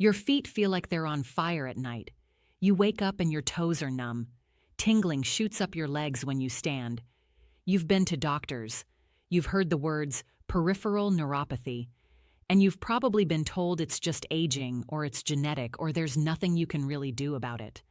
Your feet feel like they're on fire at night. You wake up and your toes are numb. Tingling shoots up your legs when you stand. You've been to doctors. You've heard the words peripheral neuropathy. And you've probably been told it's just aging, or it's genetic, or there's nothing you can really do about it.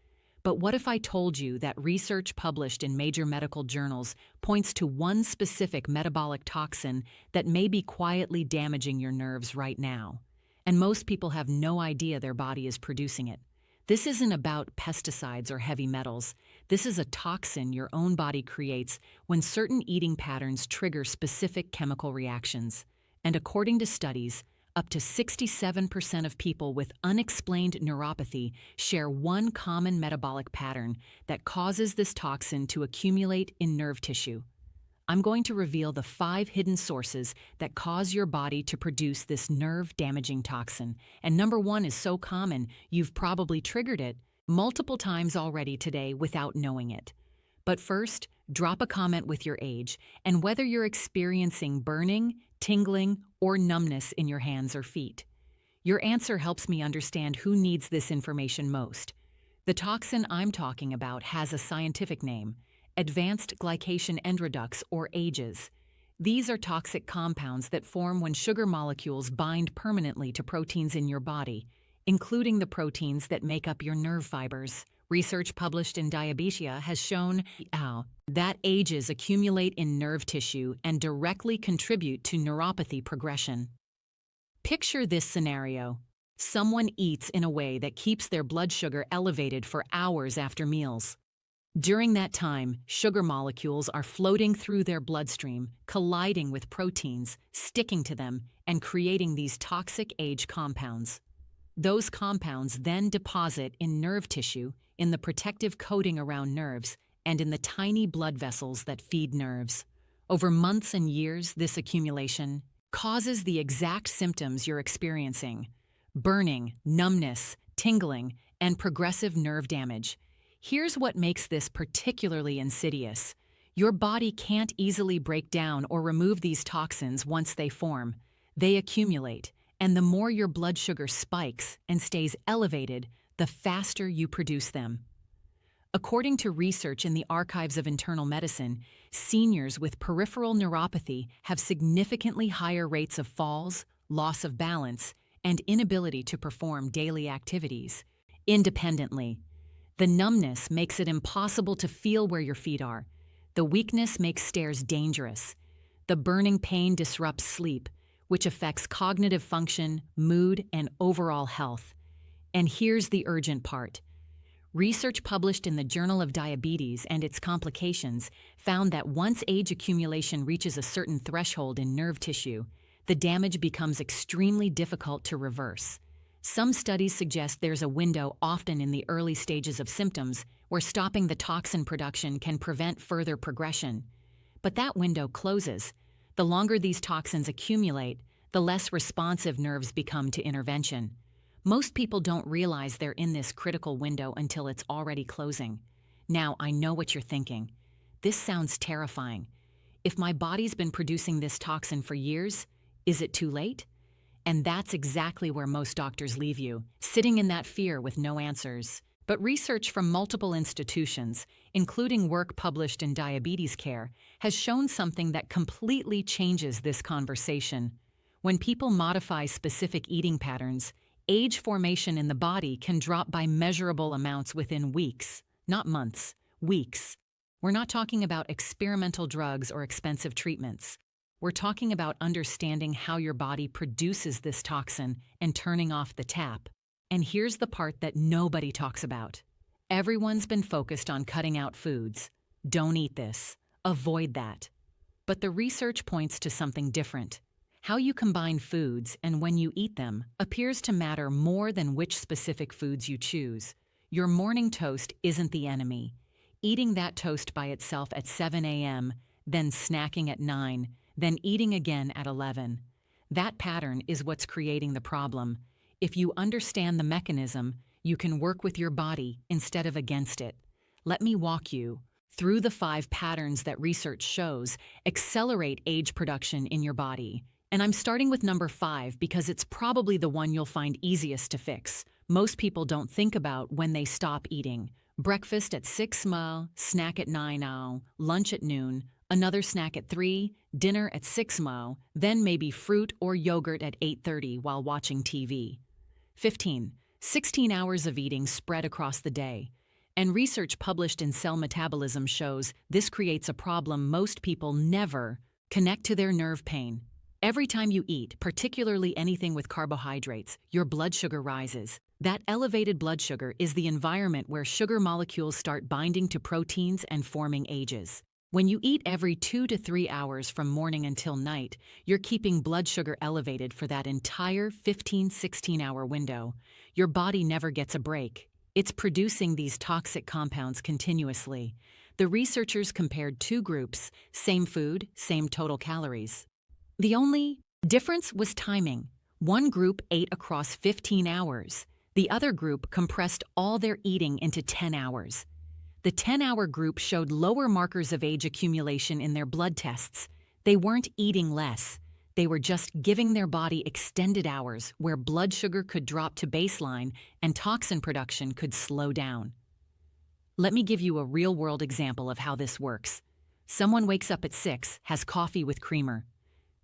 But what if I told you that research published in major medical journals points to one specific metabolic toxin that may be quietly damaging your nerves right now? And most people have no idea their body is producing it. This isn't about pesticides or heavy metals. This is a toxin your own body creates when certain eating patterns trigger specific chemical reactions. And according to studies, up to 67% of people with unexplained neuropathy share one common metabolic pattern that causes this toxin to accumulate in nerve tissue. I'm going to reveal the 5 hidden sources that cause your body to produce this nerve-damaging toxin. And number 1 is so common, you've probably triggered it multiple times already today without knowing it. But first, drop a comment with your age and whether you're experiencing burning, tingling, or numbness in your hands or feet. Your answer helps me understand who needs this information most. The toxin I'm talking about has a scientific name: advanced glycation end redox, or AGEs. These are toxic compounds that form when sugar molecules bind permanently to proteins in your body, including the proteins that make up your nerve fibers. Research published in Diabetes has shown that AGEs accumulate in nerve tissue and directly contribute to neuropathy progression. Picture this scenario. Someone eats in a way that keeps their blood sugar elevated for hours after meals. During that time, sugar molecules are floating through their bloodstream, colliding with proteins, sticking to them, and creating these toxic AGE compounds. Those compounds then deposit in nerve tissue, in the protective coating around nerves, and in the tiny blood vessels that feed nerves. Over months and years, this accumulation causes the exact symptoms you're experiencing: burning, numbness, tingling, and progressive nerve damage. Here's what makes this particularly insidious. Your body can't easily break down or remove these toxins once they form. They accumulate, and the more your blood sugar spikes and stays elevated, the faster you produce them. According to research in the Archives of Internal Medicine, seniors with peripheral neuropathy have significantly higher rates of falls, loss of balance, and inability to perform daily activities independently. The numbness makes it impossible to feel where your feet are. The weakness makes stairs dangerous. The burning pain disrupts sleep, which affects cognitive function, mood, and overall health. And here's the urgent part. Research published in the Journal of Diabetes and its Complications found that once age accumulation reaches a certain threshold in nerve tissue, the damage becomes extremely difficult to reverse. Some studies suggest there's a window, often in the early stages of symptoms, where stopping the toxin production can prevent further progression. But that window closes. The longer these toxins accumulate, the less responsive nerves become to intervention. Most people don't realize they're in this critical window until it's already closing. Now, I know what you're thinking. This sounds terrifying. If my body's been producing this toxin for years, is it too late? And that's exactly where most doctors leave you, sitting in that fear with no answers. But research from multiple institutions, including work published in Diabetes Care, has shown something that completely changes this conversation. When people modify specific eating patterns, age formation in the body can drop by measurable amounts within weeks, not months, weeks. We're not talking about experimental drugs or expensive treatments. We're talking about understanding how your body produces this toxin and turning off the tap. And here's the part that nobody talks about. Everyone's been focused on cutting out foods. Don't eat this. Avoid that. But the research points to something different. How you combine foods and when you eat them appears to matter more than which specific foods you choose. Your morning toast isn't the enemy. Eating that toast by itself at 7 a.m., then snacking at 9, then eating again at 11. That pattern is what's creating the problem. If you understand the mechanism, you can work with your body instead of against it. Let me walk you through the 5 patterns that research shows accelerate age production in your body. And I'm starting with number 5 because it's probably the one you'll find easiest to fix. Most people don't think about when they stop eating. Breakfast at 6 m, snack at 9 m, lunch at noon, another snack at 3, dinner at 6 m, then maybe fruit or yogurt at 8:30 while watching TV. 15. 16 hours of eating spread across the day. And research published in Cell Metabolism shows this creates a problem most people never connect to their nerve pain. Every time you eat, particularly anything with carbohydrates, your blood sugar rises. That elevated blood sugar is the environment where sugar molecules start binding to proteins and forming ages. When you eat every 2 to 3 hours from morning until night, you're keeping blood sugar elevated for that entire 15-16-hour window. Your body never gets a break. It's producing these toxic compounds continuously. The researchers compared 2 groups, same food, same total calories. The only difference was timing. One group ate across 15 hours. The other group compressed all their eating into 10 hours. The 10-hour group showed lower markers of age accumulation in their blood tests. They weren't eating less. They were just giving their body extended hours where blood sugar could drop to baseline and toxin production could slow down. Let me give you a real-world example of how this works. Someone wakes up at 6, has coffee with creamer.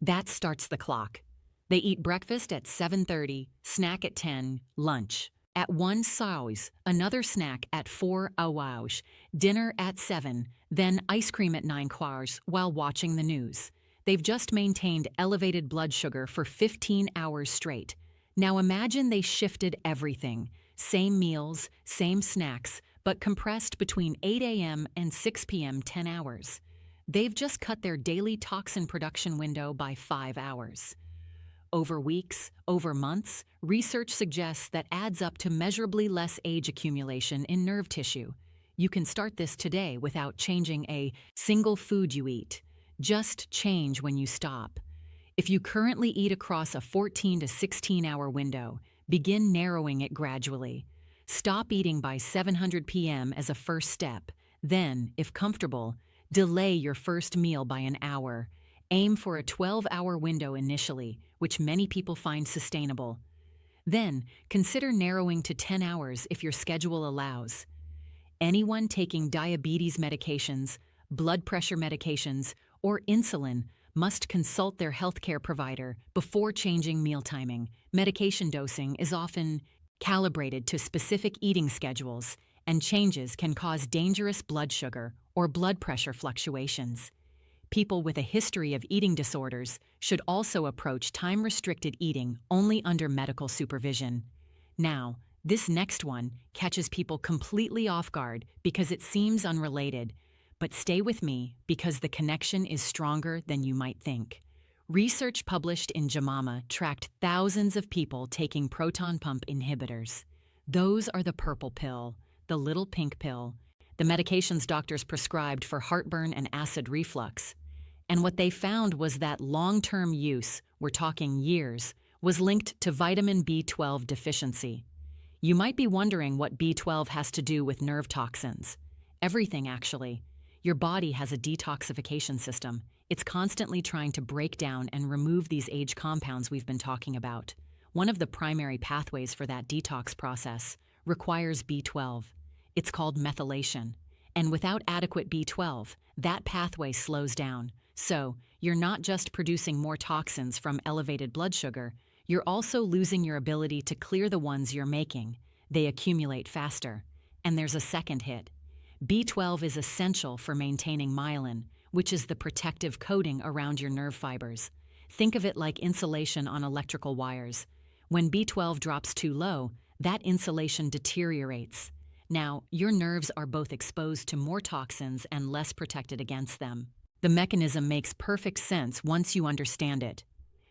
That starts the clock. They eat breakfast at 7:30, snack at 10, lunch at 1 hours, another snack at 4 hours, dinner at 7, then ice cream at 9 hours while watching the news. They've just maintained elevated blood sugar for 15 hours straight. Now imagine they shifted everything. Same meals, same snacks, but compressed between 8 a.m. and 6 p.m. 10 hours. They've just cut their daily toxin production window by 5 hours. Over weeks, over months, research suggests that adds up to measurably less age accumulation in nerve tissue. You can start this today without changing a single food you eat. Just change when you stop. If you currently eat across a 14 to 16-hour window, begin narrowing it gradually. Stop eating by 7:00 p.m. as a first step. Then, if comfortable, delay your first meal by an hour. Aim for a 12-hour window initially, which many people find sustainable. Then, consider narrowing to 10 hours if your schedule allows. Anyone taking diabetes medications, blood pressure medications, or insulin must consult their healthcare provider before changing meal timing. Medication dosing is often calibrated to specific eating schedules, and changes can cause dangerous blood sugar or blood pressure fluctuations. People with a history of eating disorders should also approach time-restricted eating only under medical supervision. Now, this next one catches people completely off guard because it seems unrelated, but stay with me because the connection is stronger than you might think. Research published in JAMA tracked thousands of people taking proton pump inhibitors. Those are the purple pill, the little pink pill, the medications doctors prescribed for heartburn and acid reflux. And what they found was that long-term use, we're talking years, was linked to vitamin B12 deficiency. You might be wondering what B12 has to do with nerve toxins. Everything, actually. Your body has a detoxification system. It's constantly trying to break down and remove these age compounds we've been talking about. One of the primary pathways for that detox process requires B12. It's called methylation. And without adequate B12, that pathway slows down. So, you're not just producing more toxins from elevated blood sugar, you're also losing your ability to clear the ones you're making. They accumulate faster. And there's a second hit. B12 is essential for maintaining myelin, which is the protective coating around your nerve fibers. Think of it like insulation on electrical wires. When B12 drops too low, that insulation deteriorates. Now, your nerves are both exposed to more toxins and less protected against them. The mechanism makes perfect sense once you understand it.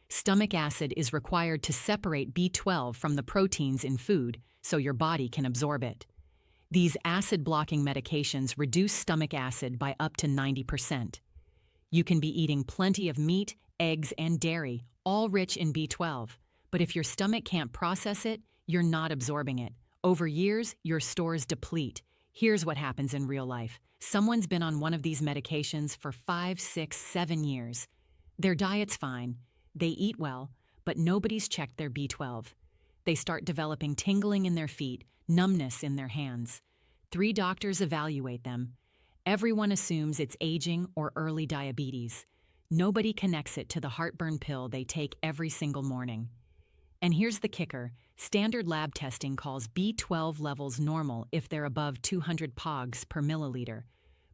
Stomach acid is required to separate B12 from the proteins in food so your body can absorb it. These acid-blocking medications reduce stomach acid by up to 90%. You can be eating plenty of meat, eggs, and dairy, all rich in B12, but if your stomach can't process it, you're not absorbing it. Over years, your stores deplete. Here's what happens in real life. Someone's been on one of these medications for 5, 6, 7 years. Their diet's fine. They eat well, but nobody's checked their B12. They start developing tingling in their feet, numbness in their hands. 3 doctors evaluate them. Everyone assumes it's aging or early diabetes. Nobody connects it to the heartburn pill they take every single morning. And here's the kicker. Standard lab testing calls B12 levels normal if they're above 200 pogs per milliliter.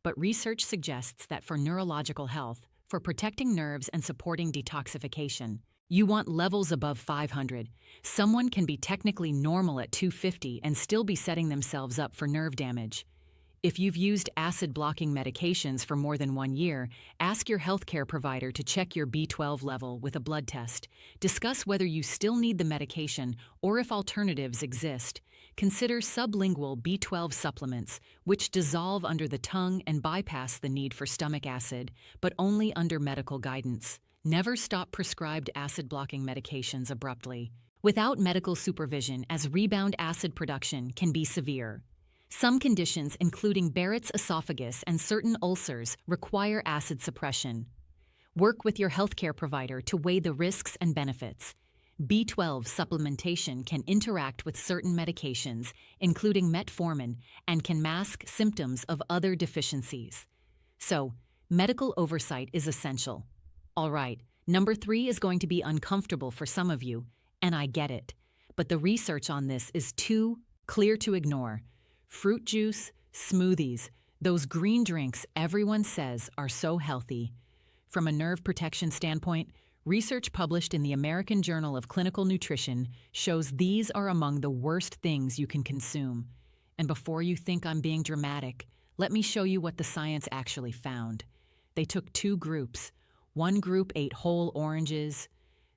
But research suggests that for neurological health, for protecting nerves and supporting detoxification, you want levels above 500. Someone can be technically normal at 250 and still be setting themselves up for nerve damage. If you've used acid-blocking medications for more than 1 year, ask your healthcare provider to check your B12 level with a blood test. Discuss whether you still need the medication or if alternatives exist. Consider sublingual B12 supplements, which dissolve under the tongue and bypass the need for stomach acid, but only under medical guidance. Never stop prescribed acid-blocking medications abruptly, without medical supervision, as rebound acid production can be severe. Some conditions, including Barrett's esophagus and certain ulcers, require acid suppression. Work with your healthcare provider to weigh the risks and benefits. B12 supplementation can interact with certain medications, including metformin, and can mask symptoms of other deficiencies. So, medical oversight is essential. All right, number 3 is going to be uncomfortable for some of you, and I get it. But the research on this is too clear to ignore. Fruit juice, smoothies, those green drinks everyone says are so healthy. From a nerve protection standpoint, research published in the American Journal of Clinical Nutrition shows these are among the worst things you can consume. And before you think I'm being dramatic, let me show you what the science actually found. They took 2 groups. One group ate whole oranges.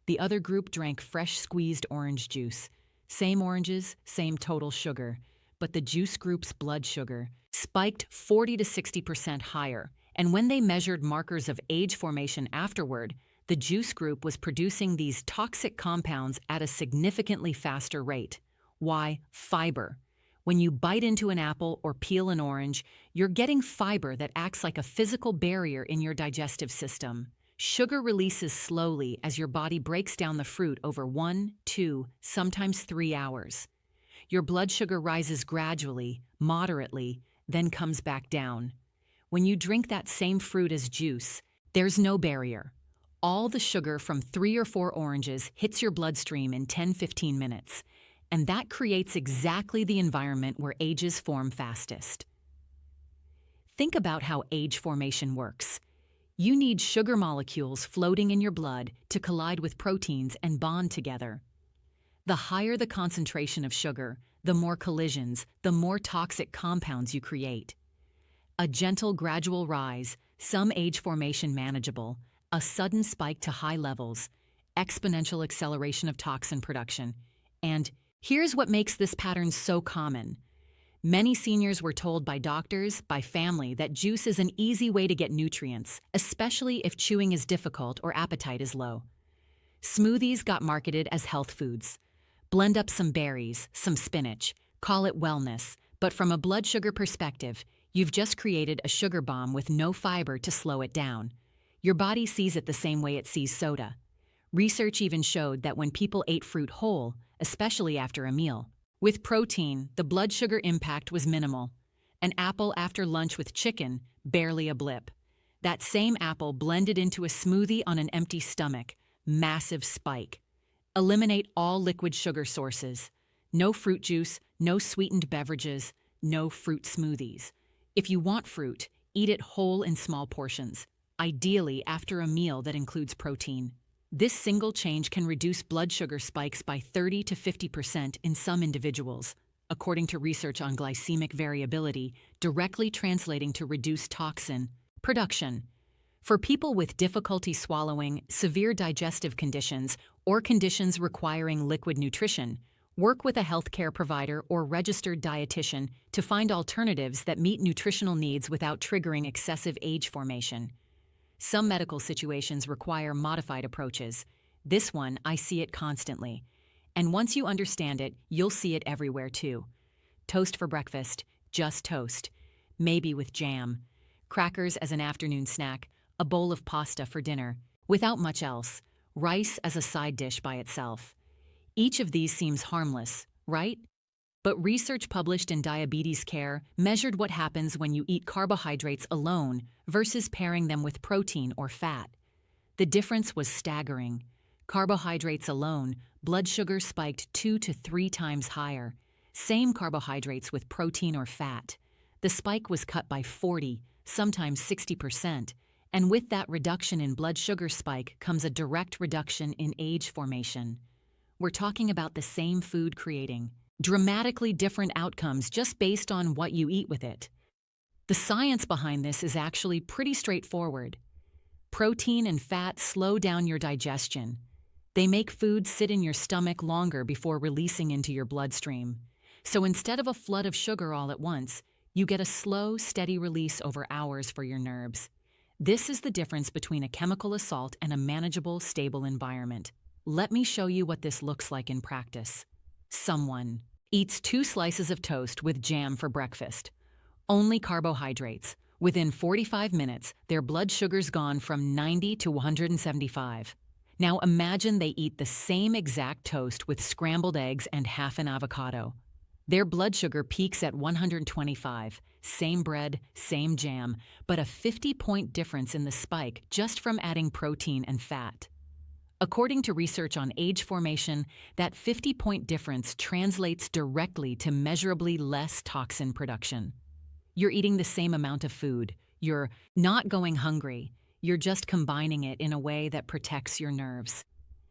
The other group drank fresh squeezed orange juice. Same oranges, same total sugar. But the juice group's blood sugar spiked 40 to 60% higher, and when they measured markers of age formation afterward, the juice group was producing these toxic compounds at a significantly faster rate. Why? Fiber. When you bite into an apple or peel an orange, you're getting fiber that acts like a physical barrier in your digestive system. Sugar releases slowly as your body breaks down the fruit over 1, 2, sometimes 3 hours. Your blood sugar rises gradually, moderately, then comes back down. When you drink that same fruit as juice, there's no barrier. All the sugar from 3 or 4 oranges hits your bloodstream in 10-15 minutes, and that creates exactly the environment where ages form fastest. Think about how age formation works. You need sugar molecules floating in your blood to collide with proteins and bond together. The higher the concentration of sugar, the more collisions, the more toxic compounds you create. A gentle, gradual rise, some age formation manageable, a sudden spike to high levels, exponential acceleration of toxin production. And here's what makes this pattern so common. Many seniors were told by doctors, by family, that juice is an easy way to get nutrients, especially if chewing is difficult or appetite is low. Smoothies got marketed as health foods. Blend up some berries, some spinach, call it wellness, but from a blood sugar perspective, you've just created a sugar bomb with no fiber to slow it down. Your body sees it the same way it sees soda. Research even showed that when people ate fruit whole, especially after a meal, with protein, the blood sugar impact was minimal. An apple after lunch with chicken, barely a blip. That same apple blended into a smoothie on an empty stomach, massive spike. Eliminate all liquid sugar sources. No fruit juice, no sweetened beverages, no fruit smoothies. If you want fruit, eat it whole in small portions, ideally after a meal that includes protein. This single change can reduce blood sugar spikes by 30 to 50% in some individuals, according to research on glycemic variability, directly translating to reduced toxin production. For people with difficulty swallowing, severe digestive conditions, or conditions requiring liquid nutrition, work with a healthcare provider or registered dietitian to find alternatives that meet nutritional needs without triggering excessive age formation. Some medical situations require modified approaches. This one, I see it constantly. And once you understand it, you'll see it everywhere too. Toast for breakfast, just toast. Maybe with jam. Crackers as an afternoon snack, a bowl of pasta for dinner, without much else. rice as a side dish by itself. Each of these seems harmless, right? But research published in Diabetes Care measured what happens when you eat carbohydrates alone versus pairing them with protein or fat. The difference was staggering. Carbohydrates alone, blood sugar spiked 2 to 3 times higher. Same carbohydrates with protein or fat. The spike was cut by 40, sometimes 60%, and with that reduction in blood sugar spike comes a direct reduction in age formation. We're talking about the same food creating dramatically different outcomes just based on what you eat with it. The science behind this is actually pretty straightforward. Protein and fat slow down your digestion. They make food sit in your stomach longer before releasing into your bloodstream. So instead of a flood of sugar all at once, you get a slow, steady release over hours for your nerves. This is the difference between a chemical assault and a manageable, stable environment. Let me show you what this looks like in practice. Someone eats 2 slices of toast with jam for breakfast. Only carbohydrates. Within 45 minutes, their blood sugar's gone from 90 to 175. Now imagine they eat the same exact toast with scrambled eggs and half an avocado. Their blood sugar peaks at 125, same bread, same jam, but a 50-point difference in the spike just from adding protein and fat. According to research on age formation, that 50-point difference translates directly to measurably less toxin production. You're eating the same amount of food. You're not going hungry. You're just combining it in a way that protects your nerves.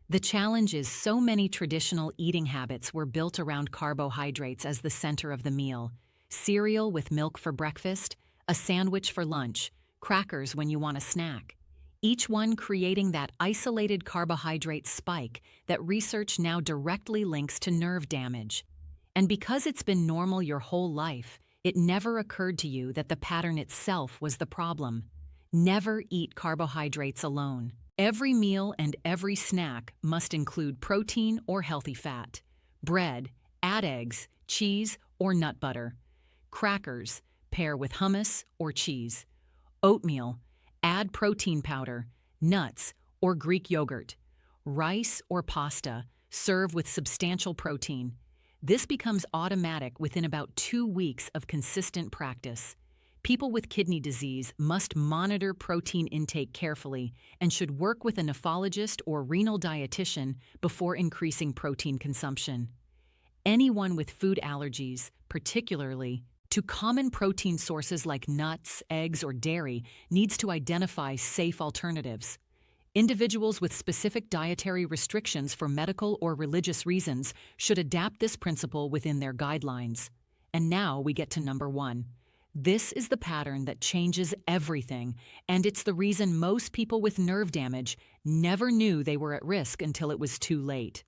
The challenge is so many traditional eating habits were built around carbohydrates as the center of the meal. Cereal with milk for breakfast, a sandwich for lunch, crackers when you want a snack. Each one creating that isolated carbohydrate spike that research now directly links to nerve damage. And because it's been normal your whole life, it never occurred to you that the pattern itself was the problem. Never eat carbohydrates alone. Every meal and every snack must include protein or healthy fat. Bread, add eggs, cheese, or nut butter. Crackers, pair with hummus or cheese. Oatmeal, add protein powder, nuts, or Greek yogurt. Rice or pasta, serve with substantial protein. This becomes automatic within about 2 weeks of consistent practice. People with kidney disease must monitor protein intake carefully and should work with a nephrologist or renal dietitian before increasing protein consumption. Anyone with food allergies, particularly to common protein sources like nuts, eggs, or dairy, needs to identify safe alternatives. Individuals with specific dietary restrictions for medical or religious reasons should adapt this principle within their guidelines. And now we get to number 1. This is the pattern that changes everything, and it's the reason most people with nerve damage never knew they were at risk until it was too late.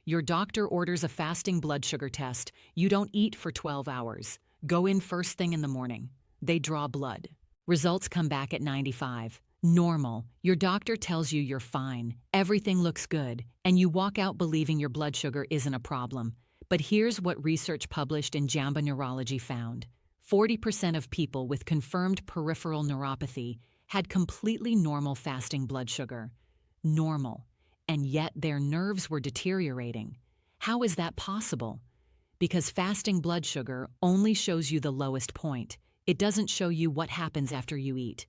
Your doctor orders a fasting blood sugar test. You don't eat for 12 hours. Go in first thing in the morning. They draw blood. Results come back at 95. Normal. Your doctor tells you you're fine. Everything looks good, and you walk out believing your blood sugar isn't a problem. But here's what research published in JAMA Neurology found. 40% of people with confirmed peripheral neuropathy had completely normal fasting blood sugar. Normal. And yet their nerves were deteriorating. How is that possible? Because fasting blood sugar only shows you the lowest point. It doesn't show you what happens after you eat.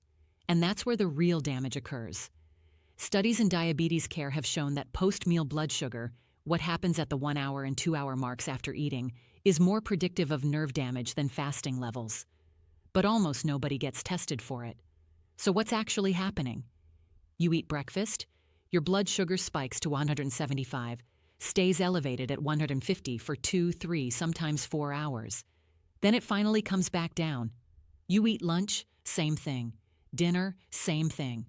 And that's where the real damage occurs. Studies in diabetes care have shown that post-meal blood sugar, what happens at the 1 hour and 2 hour marks after eating, is more predictive of nerve damage than fasting levels. But almost nobody gets tested for it. So what's actually happening? You eat breakfast, your blood sugar spikes to 175, stays elevated at 150 for 2, 3, sometimes 4 hours. Then it finally comes back down. You eat lunch, same thing. Dinner, same thing.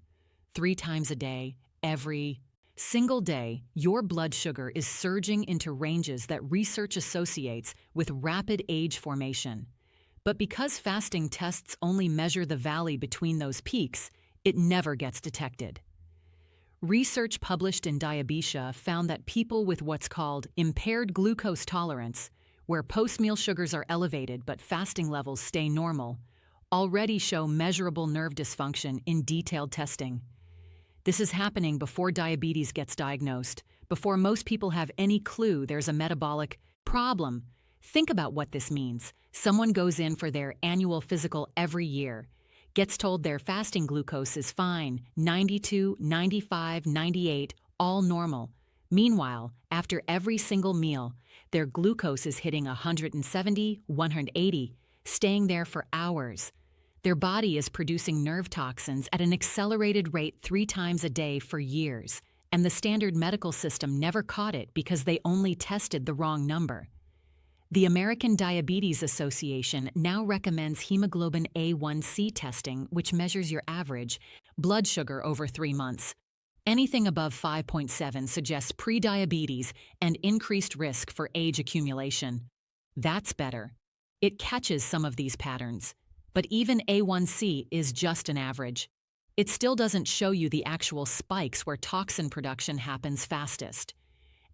3 times a day, every single day, your blood sugar is surging into ranges that research associates with rapid age formation. But because fasting tests only measure the valley between those peaks, it never gets detected. Research published in Diabetes found that people with what's called impaired glucose tolerance, where post-meal sugars are elevated but fasting levels stay normal, already show measurable nerve dysfunction in detailed testing. This is happening before diabetes gets diagnosed, before most people have any clue there's a metabolic problem. Think about what this means. Someone goes in for their annual physical every year, gets told their fasting glucose is fine, 92, 95, 98, all normal. Meanwhile, after every single meal, their glucose is hitting 170, 180, staying there for hours. Their body is producing nerve toxins at an accelerated rate 3 times a day for years, and the standard medical system never caught it because they only tested the wrong number. The American Diabetes Association now recommends hemoglobin A1C testing, which measures your average blood sugar over 3 months. Anything above 5.7 suggests prediabetes and increased risk for age accumulation. That's better. It catches some of these patterns. But even A1C is just an average. It still doesn't show you the actual spikes where toxin production happens fastest.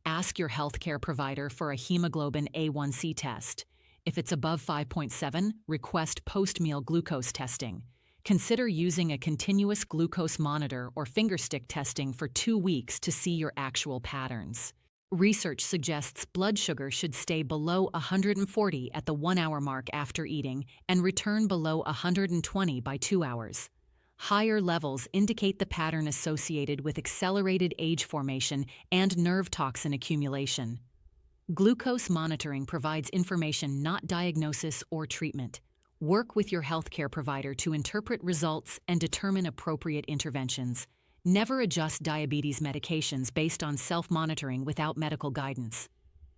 Ask your healthcare provider for a hemoglobin A1C test. If it's above 5.7, request post-meal glucose testing. Consider using a continuous glucose monitor or fingerstick testing for 2 weeks to see your actual patterns. Research suggests blood sugar should stay below 140 at the 1-hour mark after eating and return below 120 by 2 hours. Higher levels indicate the pattern associated with accelerated age formation and nerve toxin accumulation. Glucose monitoring provides information, not diagnosis or treatment. Work with your healthcare provider to interpret results and determine appropriate interventions. Never adjust diabetes medications based on self-monitoring without medical guidance.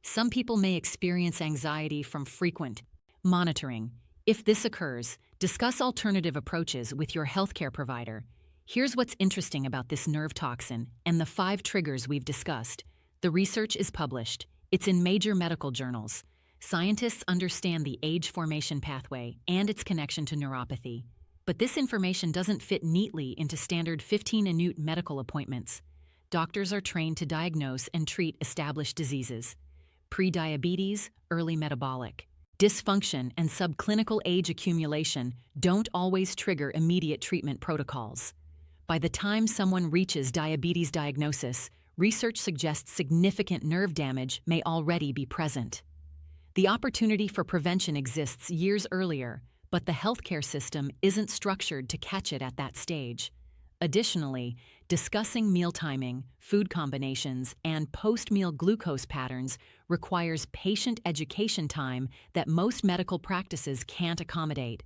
Some people may experience anxiety from frequent monitoring. If this occurs, discuss alternative approaches with your healthcare provider. Here's what's interesting about this nerve toxin and the 5 triggers we've discussed. The research is published. It's in major medical journals. Scientists understand the age formation pathway and its connection to neuropathy. But this information doesn't fit neatly into standard 15-minute medical appointments. Doctors are trained to diagnose and treat established diseases. Prediabetes, early metabolic dysfunction, and subclinical age accumulation don't always trigger immediate treatment protocols. By the time someone reaches diabetes diagnosis, research suggests significant nerve damage may already be present. The opportunity for prevention exists years earlier, but the healthcare system isn't structured to catch it at that stage. Additionally, discussing meal timing, food combinations, and post-meal glucose patterns requires patient education time that most medical practices can't accommodate.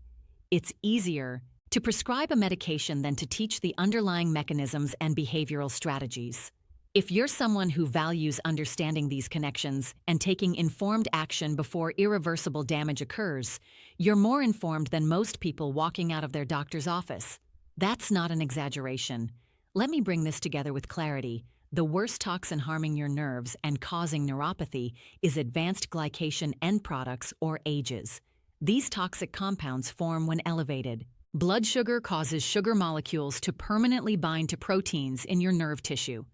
It's easier to prescribe a medication than to teach the underlying mechanisms and behavioral strategies. If you're someone who values understanding these connections and taking informed action before irreversible damage occurs, you're more informed than most people walking out of their doctor's office. That's not an exaggeration. Let me bring this together with clarity. The worst toxin harming your nerves and causing neuropathy is advanced glycation end products, or AGEs. These toxic compounds form when elevated. Blood sugar causes sugar molecules to permanently bind to proteins in your nerve tissue.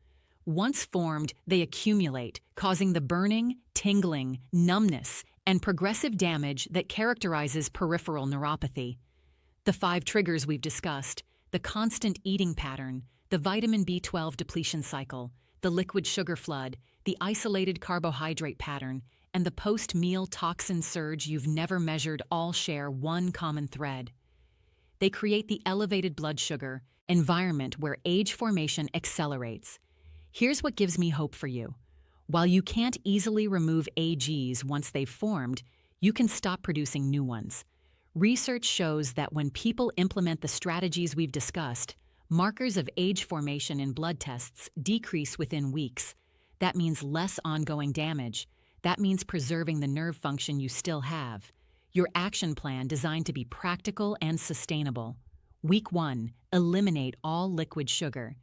Once formed, they accumulate, causing the burning, tingling, numbness, and progressive damage that characterizes peripheral neuropathy. The 5 triggers we've discussed, the constant eating pattern, the vitamin B12 depletion cycle, the liquid sugar flood, the isolated carbohydrate pattern, and the post-meal toxin surge you've never measured all share one common thread. They create the elevated blood sugar environment where age formation accelerates. Here's what gives me hope for you. While you can't easily remove AGs once they've formed, you can stop producing new ones. Research shows that when people implement the strategies we've discussed, markers of age formation in blood tests decrease within weeks. That means less ongoing damage. That means preserving the nerve function you still have. Your action plan designed to be practical and sustainable. Week 1, eliminate all liquid sugar.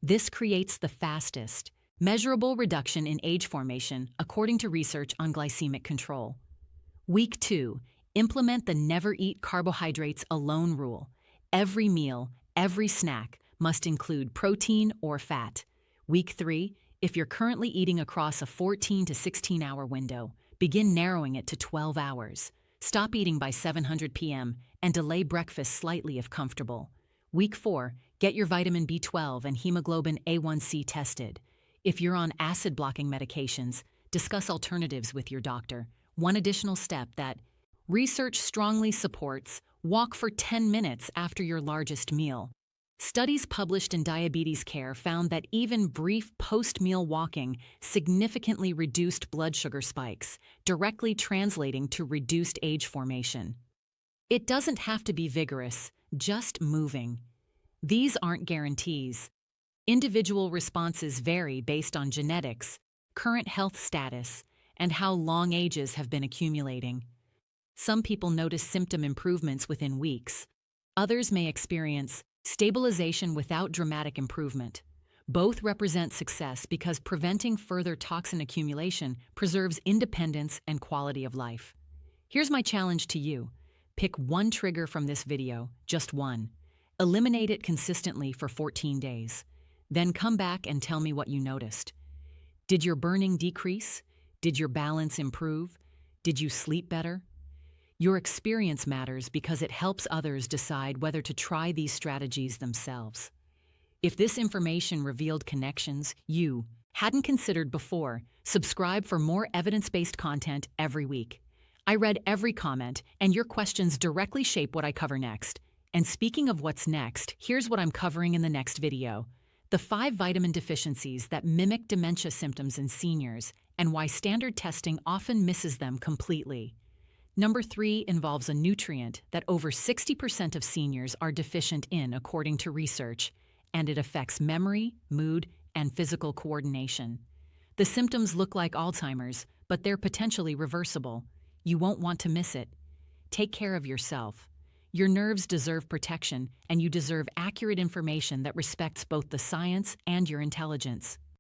This creates the fastest, measurable reduction in age formation according to research on glycemic control. Week 2, implement the never eat carbohydrates alone rule. Every meal, every snack must include protein or fat. Week 3, if you're currently eating across a 14 to 16 hour window, begin narrowing it to 12 hours. Stop eating by 700 p.m. and delay breakfast slightly if comfortable. Week 4, get your vitamin B12 and hemoglobin A1C tested. If you're on acid-blocking medications, discuss alternatives with your doctor. One additional step that research strongly supports: walk for 10 minutes after your largest meal. Studies published in Diabetes Care found that even brief post-meal walking significantly reduced blood sugar spikes, directly translating to reduced age formation. It doesn't have to be vigorous, just moving. These aren't guarantees. Individual responses vary based on genetics, current health status, and how long ages have been accumulating. Some people notice symptom improvements within weeks. Others may experience stabilization without dramatic improvement. Both represent success because preventing further toxin accumulation preserves independence and quality of life. Here's my challenge to you. Pick one trigger from this video, just one. Eliminate it consistently for 14 days. Then come back and tell me what you noticed. Did your burning decrease? Did your balance improve? Did you sleep better? Your experience matters because it helps others decide whether to try these strategies themselves. If this information revealed connections you hadn't considered before, subscribe for more evidence-based content every week. I read every comment, and your questions directly shape what I cover next. And speaking of what's next, here's what I'm covering in the next video: the 5 vitamin deficiencies that mimic dementia symptoms in seniors and why standard testing often misses them completely. Number 3 involves a nutrient that over 60% of seniors are deficient in, according to research, and it affects memory, mood, and physical coordination. The symptoms look like Alzheimer's, but they're potentially reversible. You won't want to miss it. Take care of yourself. Your nerves deserve protection, and you deserve accurate information that respects both the science and your intelligence.